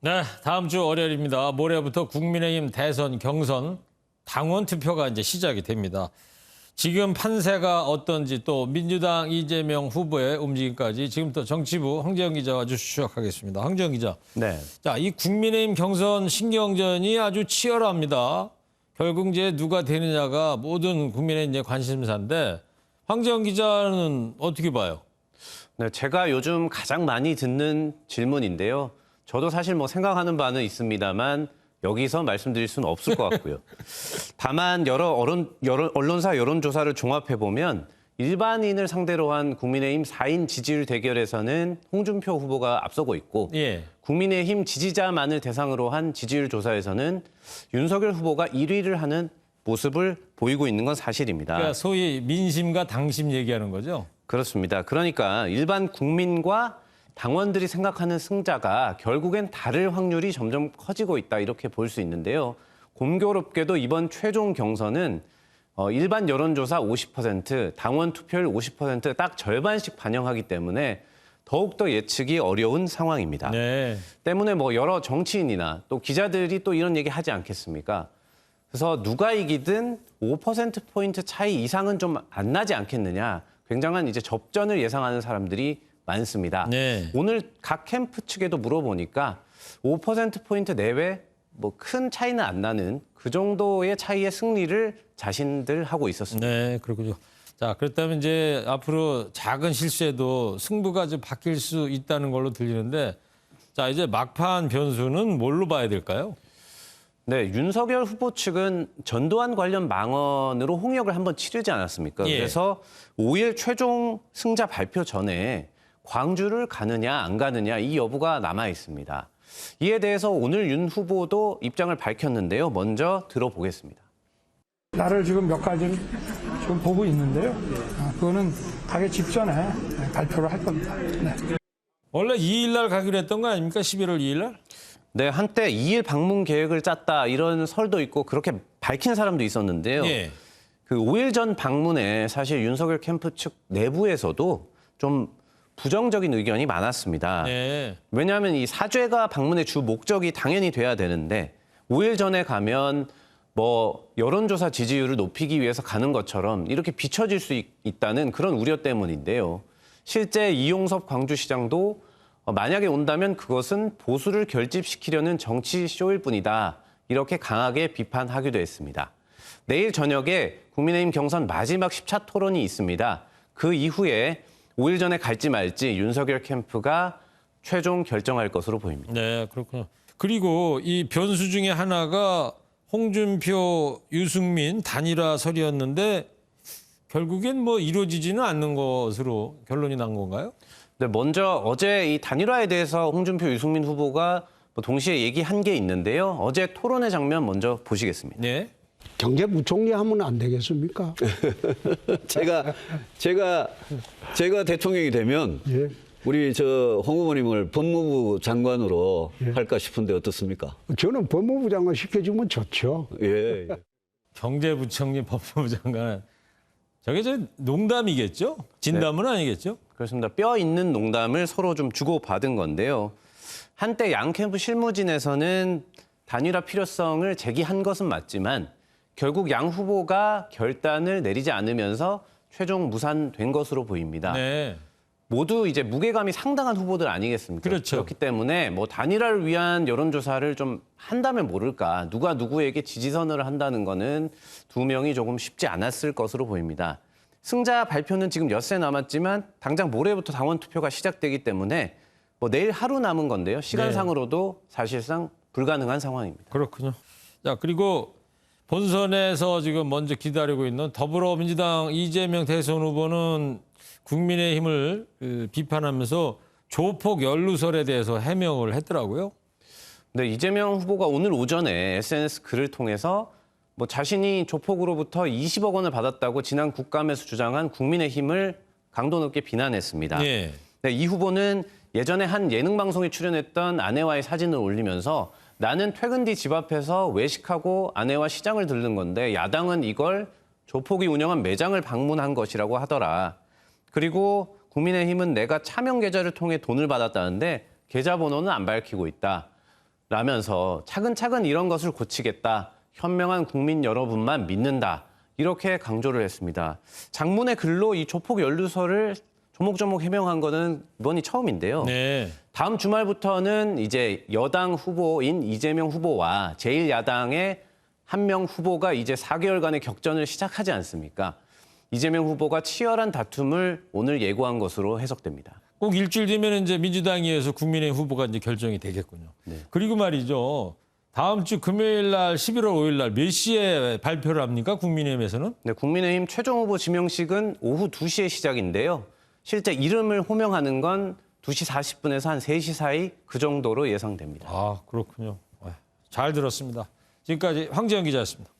네, 다음 주 월요일입니다. 모레부터 국민의힘 대선 경선 당원 투표가 이제 시작이 됩니다. 지금 판세가 어떤지 또 민주당 이재명 후보의 움직임까지 지금부터 정치부 황재영 기자와 아주 추적하겠습니다. 황재영 기자. 네. 자, 이 국민의힘 경선 신경전이 아주 치열합니다. 결국 이제 누가 되느냐가 모든 국민의 이제 관심사인데 황재영 기자는 어떻게 봐요? 네, 제가 요즘 가장 많이 듣는 질문인데요. 저도 사실 뭐 생각하는 바는 있습니다만 여기서 말씀드릴 수는 없을 것 같고요. 다만 여러 언론사 여론조사를 종합해보면 일반인을 상대로 한 국민의힘 4인 지지율 대결에서는 홍준표 후보가 앞서고 있고 예. 국민의힘 지지자만을 대상으로 한 지지율 조사에서는 윤석열 후보가 1위를 하는 모습을 보이고 있는 건 사실입니다. 그러니까 소위 민심과 당심 얘기하는 거죠? 그렇습니다. 그러니까 일반 국민과 당원들이 생각하는 승자가 결국엔 다를 확률이 점점 커지고 있다 이렇게 볼 수 있는데요. 공교롭게도 이번 최종 경선은 일반 여론조사 50%, 당원 투표율 50% 딱 절반씩 반영하기 때문에 더욱더 예측이 어려운 상황입니다. 네. 때문에 뭐 여러 정치인이나 또 기자들이 또 이런 얘기 하지 않겠습니까? 그래서 누가 이기든 5%포인트 차이 이상은 좀 안 나지 않겠느냐. 굉장한 이제 접전을 예상하는 사람들이 많습니다. 네. 오늘 각 캠프 측에도 물어보니까 5%포인트 내외 뭐 큰 차이는 안 나는 그 정도의 차이의 승리를 자신들 하고 있었습니다. 네, 그렇군요. 자, 그렇다면 이제 앞으로 작은 실수에도 승부가 좀 바뀔 수 있다는 걸로 들리는데 자, 이제 막판 변수는 뭘로 봐야 될까요? 네, 윤석열 후보 측은 전두환 관련 망언으로 홍역을 한번 치르지 않았습니까? 예. 그래서 5일 최종 승자 발표 전에 광주를 가느냐 안 가느냐 이 여부가 남아 있습니다. 이에 대해서 오늘 윤 후보도 입장을 밝혔는데요. 먼저 들어보겠습니다. 나를 지금 몇 가지를 지금 보고 있는데요. 그거는 가기 직전에 발표를 할 겁니다. 네. 원래 2일 날 가기로 했던 거 아닙니까? 11월 2일 날? 네, 한때 2일 방문 계획을 짰다 이런 설도 있고 그렇게 밝힌 사람도 있었는데요. 예. 그 5일 전 방문에 사실 윤석열 캠프 측 내부에서도 좀 부정적인 의견이 많았습니다. 네. 왜냐하면 이 사죄가 방문의 주 목적이 당연히 돼야 되는데 5일 전에 가면 뭐 여론조사 지지율을 높이기 위해서 가는 것처럼 이렇게 비춰질 수 있다는 그런 우려 때문인데요. 실제 이용섭 광주시장도 만약에 온다면 그것은 보수를 결집시키려는 정치 쇼일 뿐이다. 이렇게 강하게 비판하기도 했습니다. 내일 저녁에 국민의힘 경선 마지막 10차 토론이 있습니다. 그 이후에 5일 전에 갈지 말지 윤석열 캠프가 최종 결정할 것으로 보입니다. 네, 그렇군요. 그리고 이 변수 중에 하나가 홍준표, 유승민 단일화설이었는데 결국엔 뭐 이루어지지는 않는 것으로 결론이 난 건가요? 네, 먼저 어제 이 단일화에 대해서 홍준표, 유승민 후보가 동시에 얘기한 게 있는데요. 어제 토론회 장면 먼저 보시겠습니다. 네. 경제부총리 하면 안 되겠습니까? 제가 대통령이 되면 예. 우리 홍 후보님을 법무부 장관으로 예. 할까 싶은데 어떻습니까? 저는 법무부 장관 시켜주면 좋죠. 예. 경제부총리 법무부 장관. 저게 저 농담이겠죠? 진담은 아니겠죠? 그렇습니다. 뼈 있는 농담을 서로 좀 주고받은 건데요. 한때 양 캠프 실무진에서는 단일화 필요성을 제기한 것은 맞지만 결국 양 후보가 결단을 내리지 않으면서 최종 무산된 것으로 보입니다. 네. 모두 이제 무게감이 상당한 후보들 아니겠습니까? 그렇죠. 그렇기 때문에 뭐 단일화를 위한 여론조사를 좀 한다면 모를까. 누가 누구에게 지지선을 한다는 거는 두 명이 조금 쉽지 않았을 것으로 보입니다. 승자 발표는 지금 엿새 남았지만 당장 모레부터 당원 투표가 시작되기 때문에 뭐 내일 하루 남은 건데요. 시간상으로도 사실상 불가능한 상황입니다. 그렇군요. 자, 그리고 본선에서 지금 먼저 기다리고 있는 더불어민주당 이재명 대선 후보는 국민의힘을 비판하면서 조폭 연루설에 대해서 해명을 했더라고요. 네, 이재명 후보가 오늘 오전에 SNS 글을 통해서 뭐 자신이 조폭으로부터 20억 원을 받았다고 지난 국감에서 주장한 국민의힘을 강도 높게 비난했습니다. 예. 네, 이 후보는 예전에 한 예능 방송에 출연했던 아내와의 사진을 올리면서 나는 퇴근 뒤 집 앞에서 외식하고 아내와 시장을 들른 건데 야당은 이걸 조폭이 운영한 매장을 방문한 것이라고 하더라. 그리고 국민의힘은 내가 차명 계좌를 통해 돈을 받았다는데 계좌번호는 안 밝히고 있다. 라면서 차근차근 이런 것을 고치겠다. 현명한 국민 여러분만 믿는다. 이렇게 강조를 했습니다. 장문의 글로 이 조폭 연루설을 조목조목 해명한 거는 이번이 처음인데요. 네. 다음 주말부터는 이제 여당 후보인 이재명 후보와 제1야당의 한 명 후보가 이제 4개월간의 격전을 시작하지 않습니까? 이재명 후보가 치열한 다툼을 오늘 예고한 것으로 해석됩니다. 꼭 일주일 뒤면 이제 민주당에서 국민의힘 후보가 이제 결정이 되겠군요. 그리고 말이죠. 다음 주 금요일 날 11월 5일 날 몇 시에 발표를 합니까? 국민의힘에서는? 네, 국민의힘 최종 후보 지명식은 오후 2시에 시작인데요. 실제 이름을 호명하는 건 2시 40분에서 한 3시 사이 그 정도로 예상됩니다. 아, 그렇군요. 잘 들었습니다. 지금까지 황재영 기자였습니다.